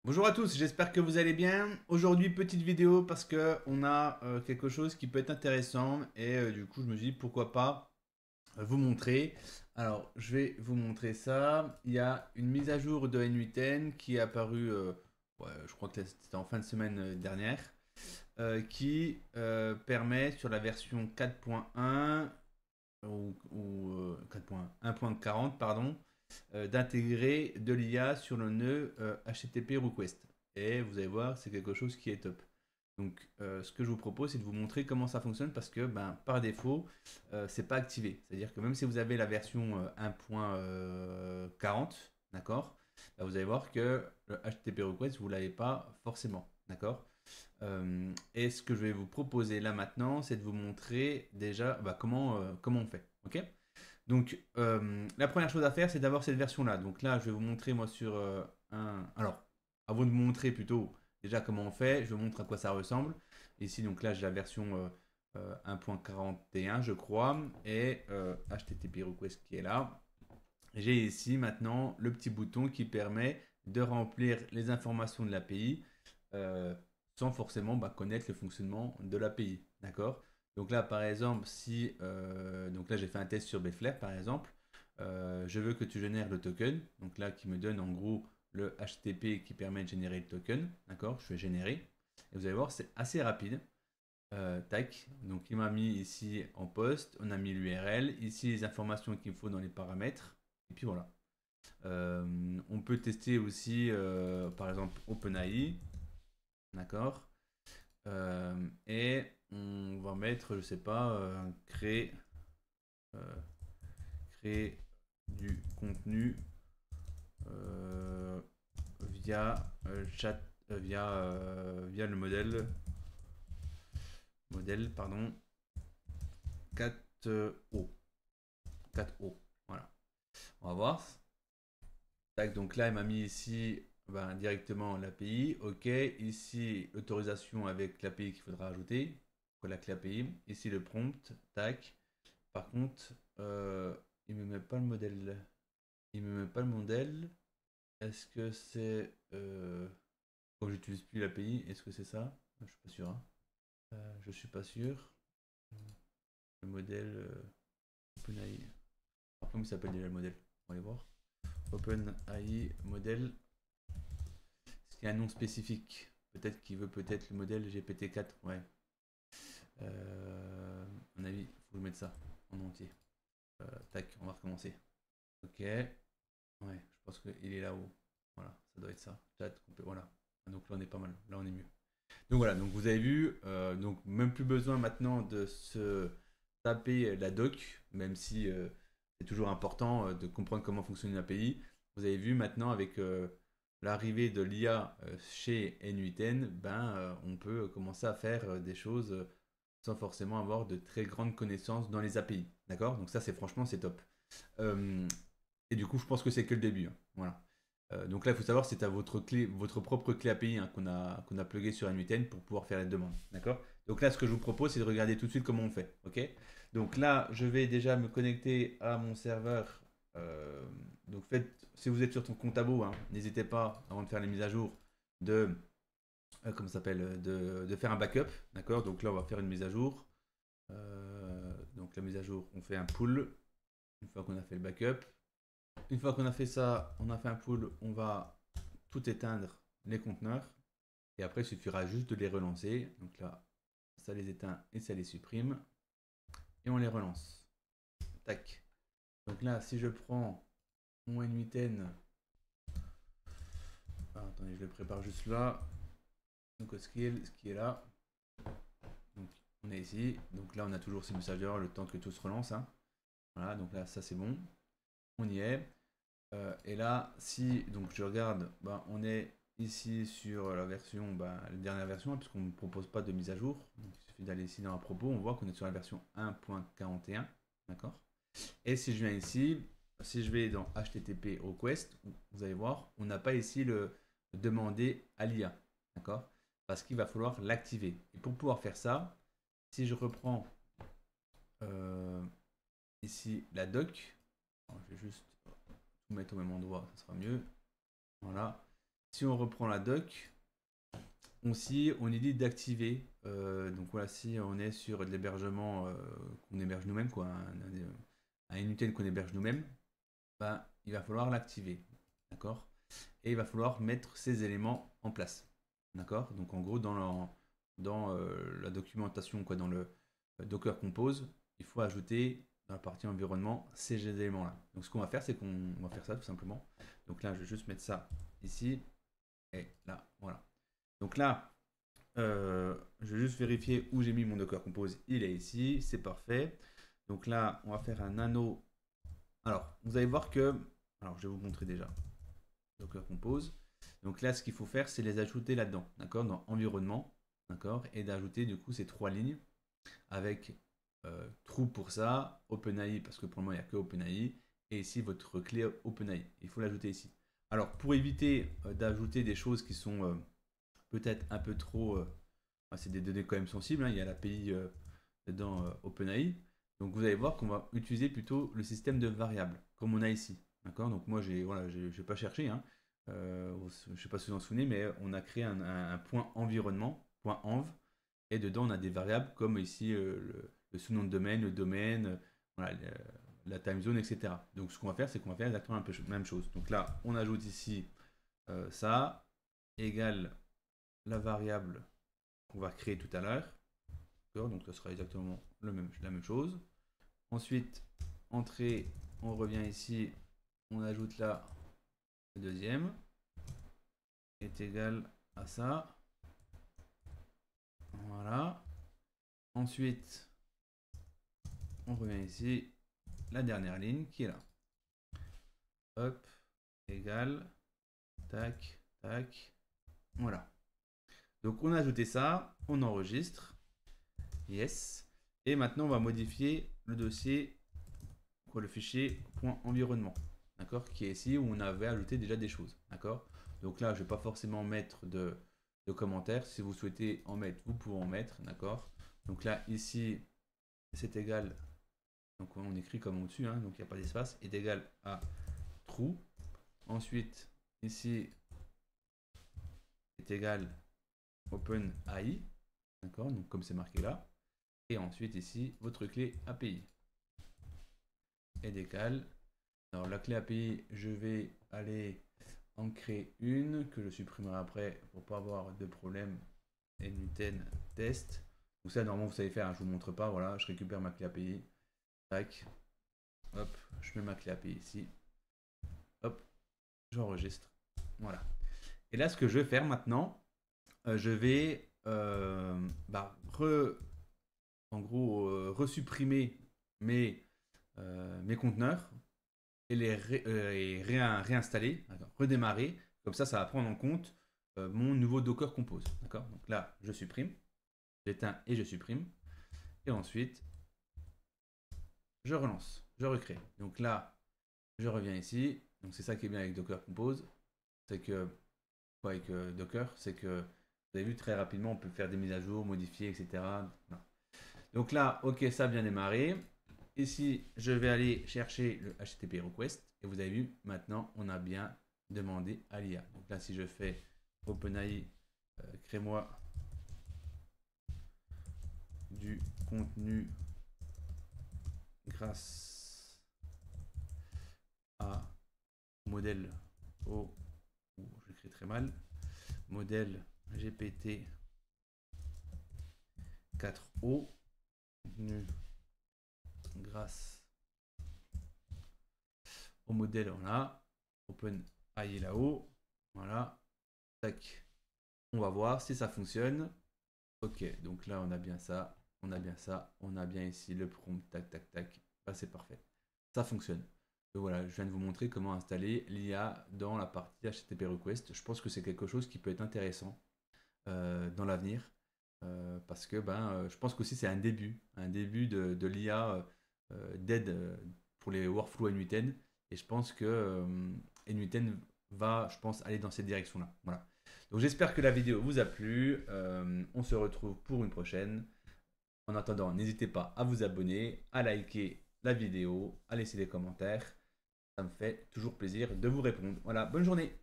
Bonjour à tous, j'espère que vous allez bien. Aujourd'hui, petite vidéo parce que on a quelque chose qui peut être intéressant et du coup, je me dis pourquoi pas vous montrer. Alors, je vais vous montrer ça. Il y a une mise à jour de N8N qui est apparue, ouais, je crois que c'était en fin de semaine dernière, qui permet sur la version 4.1 ou 4.1.40, pardon, d'intégrer de l'IA sur le nœud HTTP request. Et vous allez voir, c'est quelque chose qui est top. Donc, ce que je vous propose, c'est de vous montrer comment ça fonctionne parce que, par défaut, c'est pas activé. C'est-à-dire que même si vous avez la version 1.40, d'accord, vous allez voir que le HTTP request, vous l'avez pas forcément, d'accord. Et ce que je vais vous proposer là maintenant, c'est de vous montrer déjà comment on fait, ok. Donc, la première chose à faire, c'est d'avoir cette version-là. Donc là, je vais vous montrer, moi, sur un... Alors, avant de vous montrer plutôt déjà comment on fait, je vous montre à quoi ça ressemble. Ici, donc là, j'ai la version 1.41, je crois, et HTTP request qui est là. J'ai ici maintenant le petit bouton qui permet de remplir les informations de l'API euh, sans forcément connaître le fonctionnement de l'API. D'accord. Donc là, par exemple, si donc là j'ai fait un test sur Betflare, par exemple, je veux que tu génères le token. Donc là, qui me donne en gros le HTTP qui permet de générer le token. D'accord. Je fais générer. Et vous allez voir, c'est assez rapide. Tac. Donc il m'a mis ici en poste. On a mis l'URL. Ici les informations qu'il faut dans les paramètres. Et puis voilà. On peut tester aussi, par exemple, OpenAI. D'accord. Et on va mettre, je sais pas, euh, créer du contenu euh, via chat, via le modèle, pardon, 4O. 4O. Voilà. On va voir. Tac, donc là, il m'a mis ici directement l'API. OK. Ici, l'autorisation avec l'API qu'il faudra ajouter. Voilà que l'API. Ici, le prompt. Tac. Par contre, il ne me met pas le modèle. Il me met pas le modèle. Est-ce que c'est. Quand j'utilise plus l'API, est-ce que c'est ça? Je suis pas sûr, hein. Je suis pas sûr. Le modèle OpenAI. Alors, comment il s'appelle déjà le modèle? On va aller voir. OpenAI modèle. Est-ce qu'il y a un nom spécifique? Peut-être qu'il veut peut-être le modèle GPT-4. Ouais. À mon avis, il faut que je mette ça en entier. Tac, on va recommencer. Ok. Ouais, je pense qu'il est là-haut. Voilà, ça doit être ça. Chat, voilà. Donc là, on est pas mal. Là, on est mieux. Donc voilà, donc vous avez vu, donc même plus besoin maintenant de se taper la doc, même si c'est toujours important de comprendre comment fonctionne une API. Vous avez vu maintenant avec l'arrivée de l'IA chez N8N, on peut commencer à faire des choses sans forcément avoir de très grandes connaissances dans les API. D'accord. Donc ça, c'est franchement, c'est top. Euh, et du coup, je pense que c'est que le début, hein. Voilà. Donc là, il faut savoir, c'est à votre propre clé API, hein, qu'on a plugué sur N8N pour pouvoir faire la demande. D'accord. Donc là, ce que je vous propose, c'est de regarder tout de suite comment on fait. Ok. Donc là, je vais déjà me connecter à mon serveur. Euh, donc si vous êtes sur ton compte Abo, hein, n'hésitez pas, avant de faire les mises à jour, de, comment ça s'appelle, de faire un backup. D'accord. Donc là, on va faire une mise à jour. Donc la mise à jour, on fait un pull une fois qu'on a fait le backup. Une fois qu'on a fait ça, on a fait un pull, on va tout éteindre les conteneurs. Et après, il suffira juste de les relancer. Donc là, ça les éteint et ça les supprime. Et on les relance. Tac. Donc là, si je prends mon N8N, attendez, je le prépare juste là. Donc ce qui est là. Donc on est ici. Donc là, on a toujours ces messagers le temps que tout se relance, hein. Voilà, donc là, ça c'est bon. On y est. Et là, si donc je regarde, on est ici sur la version, la dernière version, hein, puisqu'on ne propose pas de mise à jour. Donc, il suffit d'aller ici dans la propos, on voit qu'on est sur la version 1.41. D'accord. Et si je viens ici, si je vais dans HTTP request, vous allez voir, on n'a pas ici le demander à l'IA. D'accord. Parce qu'il va falloir l'activer. Et pour pouvoir faire ça, si je reprends euh, ici la doc, je vais juste tout mettre au même endroit, ça sera mieux. Voilà. si on reprend la doc, aussi on est dit d'activer. Donc voilà, si on est sur de l'hébergement qu'on héberge nous-mêmes, quoi, un Inuten qu'on héberge nous-mêmes, ben, il va falloir l'activer. D'accord? Et il va falloir mettre ces éléments en place. D'accord? Donc en gros, dans la documentation, quoi, dans le Docker Compose, il faut ajouter dans la partie environnement ces éléments-là. Donc ce qu'on va faire, c'est qu'on va faire ça tout simplement. Donc là, je vais juste mettre ça ici et là, voilà. Donc là, je vais juste vérifier où j'ai mis mon Docker Compose. Il est ici, c'est parfait. Donc là, on va faire un nano. Alors, vous allez voir que, alors je vais vous montrer déjà Docker Compose. Donc là, ce qu'il faut faire, c'est les ajouter là-dedans, d'accord, dans environnement, d'accord, et d'ajouter du coup ces 3 lignes avec true pour ça, OpenAI parce que pour le moment il n'y a que OpenAI, et ici votre clé OpenAI. Il faut l'ajouter ici. Alors pour éviter d'ajouter des choses qui sont peut-être un peu trop, c'est des données quand même sensibles, hein, il y a l'API dedans OpenAI. Donc vous allez voir qu'on va utiliser plutôt le système de variables, comme on a ici. D'accord. Donc moi, j'ai pas cherché. Hein. Je ne sais pas si vous en souvenez, mais on a créé un point environnement, point env, et dedans on a des variables comme ici le sous-nom de domaine, le domaine, voilà, la time zone, etc. Donc ce qu'on va faire, c'est qu'on va faire exactement la même chose. Donc là, on ajoute ici ça, égale la variable qu'on va créer tout à l'heure. Donc ça sera exactement la même chose. Ensuite, entrée, on revient ici, on ajoute là le deuxième, est égal à ça. Voilà. Ensuite, on revient ici, la dernière ligne qui est là. Hop, égal, tac, tac, voilà. Donc on a ajouté ça, on enregistre, yes. Et maintenant on va modifier le dossier, le fichier .environnement, d'accord, qui est ici où on avait ajouté déjà des choses, d'accord. Donc là je ne vais pas forcément mettre de commentaires, si vous souhaitez en mettre, vous pouvez en mettre, d'accord. Donc là ici c'est égal, donc on écrit comme au-dessus, hein, donc il n'y a pas d'espace, est égal à true. Ensuite ici est égal OpenAI, d'accord, donc comme c'est marqué là. Et ensuite ici votre clé API est égal. Alors la clé API, je vais aller en créer une que je supprimerai après pour pas avoir de problème. Inuten test. Donc ça normalement vous savez faire, hein, je vous montre pas. Voilà, je récupère ma clé API. Tac. Hop, je mets ma clé API ici. Hop, j'enregistre. Voilà. Et là ce que je vais faire maintenant, je vais en gros resupprimer mes conteneurs et les réinstaller, redémarrer. Comme ça va prendre en compte mon nouveau Docker Compose. D'accord. Donc là, je supprime, j'éteins et je supprime. Et ensuite, je relance, je recrée. Donc là, je reviens ici. Donc c'est ça qui est bien avec Docker Compose. C'est que, avec Docker, c'est que vous avez vu très rapidement, on peut faire des mises à jour, modifier, etc. Non. Donc là, ok, ça a bien démarré. Ici, je vais aller chercher le HTTP request. Et vous avez vu, maintenant, on a bien demandé à l'IA. Donc là, si je fais OpenAI, crée-moi du contenu grâce à modèle O, j'écris très mal, modèle GPT 4O, contenu grâce au modèle, on a OpenAI là-haut, voilà, tac, on va voir si ça fonctionne. Ok, donc là on a bien ça, on a bien ça, on a bien ici le prompt, tac tac tac, là c'est parfait, ça fonctionne. Donc voilà, je viens de vous montrer comment installer l'IA dans la partie HTTP request. Je pense que c'est quelque chose qui peut être intéressant dans l'avenir. Parce que je pense qu'aussi c'est un début de l'IA d'aide pour les workflows NUTN. Et je pense que NUTN va, je pense, aller dans cette direction-là. Voilà. Donc j'espère que la vidéo vous a plu. On se retrouve pour une prochaine. En attendant, n'hésitez pas à vous abonner, à liker la vidéo, à laisser des commentaires. Ça me fait toujours plaisir de vous répondre. Voilà, bonne journée.